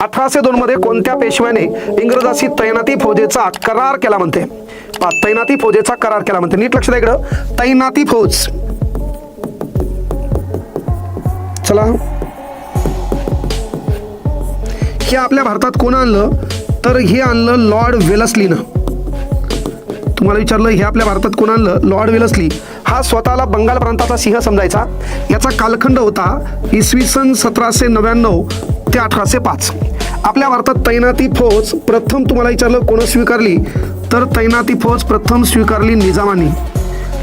1802 मध्ये कोणत्या पेशव्याने इंग्रजांशी तैनाती फौजेचा करार केला म्हणते? तैनाती फौजेचा करार केला म्हणते. नीट लक्ष द्या इकडं. तैनाती फौज. चला, हे आपल्या भारतात कोण आणलं? तर हे आणलं लॉर्ड वेलस्लीनं. तुम्हाला विचारलं हे आपल्या भारतात कोण आणलं? Lord Wellesley. हा स्वतःला बंगाल प्रांताचा सिंह समजायचा. याचा कालखंड होता इसवी सन 1799 ते 1805. आपल्या भारतात तैनाती फौज प्रथम तुम्हाला विचारलं कोण स्वीकारली? तर तैनाती फौज प्रथम स्वीकारली निजामांनी.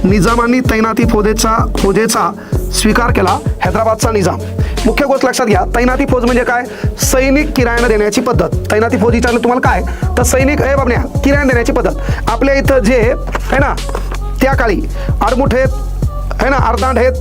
निजामांनी तैनाती फौजेचा स्वीकार केला, हैदराबादचा निजाम. मुख्य गोष्ट लक्षात घ्या, तैनाती फौज म्हणजे काय? सैनिक किरायाने देण्याची पद्धत. तैनाती फौज विचारलं तुम्हाला काय? तर सैनिक बाबण्या किरायाने देण्याची पद्धत. आपल्या इथं जे आहे ना, त्या काळी आडमुठ आहेत है ना, अर्धांड आहेत,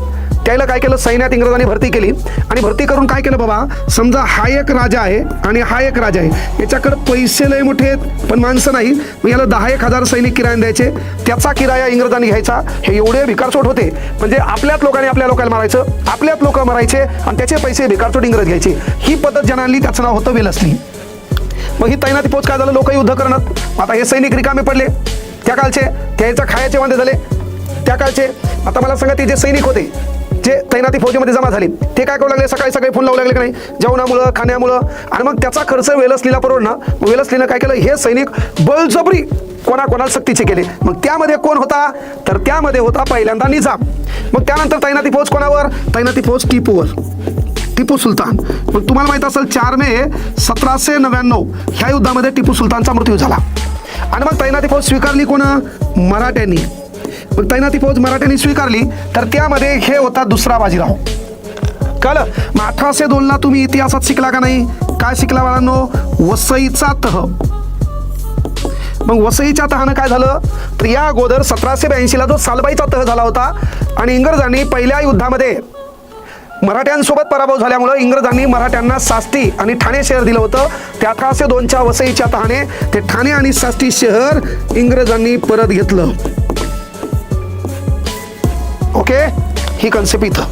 त्याला काय केलं? सैन्यात इंग्रजांनी भरती केली. आणि भरती करून काय केलं बाबा? समजा हा एक राजा आहे आणि हा एक राजा आहे, याच्याकडे पैसे लय मोठे आहेत पण माणसं नाही, मग याला 10,000 सैनिक किरायाने द्यायचे. त्याचा किराया इंग्रजांनी घ्यायचा. हे एवढे भिकारचोट होते, म्हणजे आपल्याच लोकांनी आपल्या लोकांना मारायचं, आपल्याच लोक मारायचे आणि त्याचे पैसे भिकारचोट इंग्रज घ्यायचे. ही पद्धत ज्यानं आणली त्याचं नाव होतं वेलस्ली. मग ही तैनाती फौज काय झालं? लोक युद्ध करणार. आता हे सैनिक रिकामे पडले त्या काळचे, त्याचा खायचे वांदे झाले त्या काळचे. आता मला सांगा, ते जे सैनिक होते जे तैनाती फौजेमध्ये जमा झाले ते काय करू लागले? सकाळी सकाळी फोन लावू लागले की नाही, जेवणामुळं खाण्यामुळं. आणि मग त्याचा खर्च वेलस्लीला परवडला. मग वेलस्लीनं काय केलं? हे सैनिक बळजबरी कोणाकोणाला सक्तीचे केले. मग त्यामध्ये कोण होता? तर त्यामध्ये होता पहिल्यांदा निजाम. मग त्यानंतर तैनाती फौज कोणावर? तैनाती फौज टिपूवर, टिपू सुलतान. मग तुम्हाला माहित असेल 4 मे 1799 ह्या युद्धामध्ये टिपू सुलतानचा मृत्यू झाला. आणि मग तैनाती फौज स्वीकारली कोण? मराठ्यांनी. मग तैनाती फौज मराठ्यांनी स्वीकारली तर त्यामध्ये हे होता दुसरा बाजीराव. कळलं? मग 1802ला तुम्ही इतिहासात शिकला का नाही? काय शिकला बाळांनो? वसईचा तह. मग वसईच्या तहानं काय झालं? तर या अगोदर 1782ला जो सालबाईचा तह झाला होता आणि इंग्रजांनी पहिल्या युद्धामध्ये मराठ्यांसोबत पराभव झाल्यामुळे इंग्रजांनी मराठ्यांना साष्टी आणि ठाणे शहर दिलं होतं. त्या 1802च्या वसईच्या तहाने ते ठाणे आणि साष्टी शहर इंग्रजांनी परत घेतलं. ओके, ही कन्सेप्ट इथं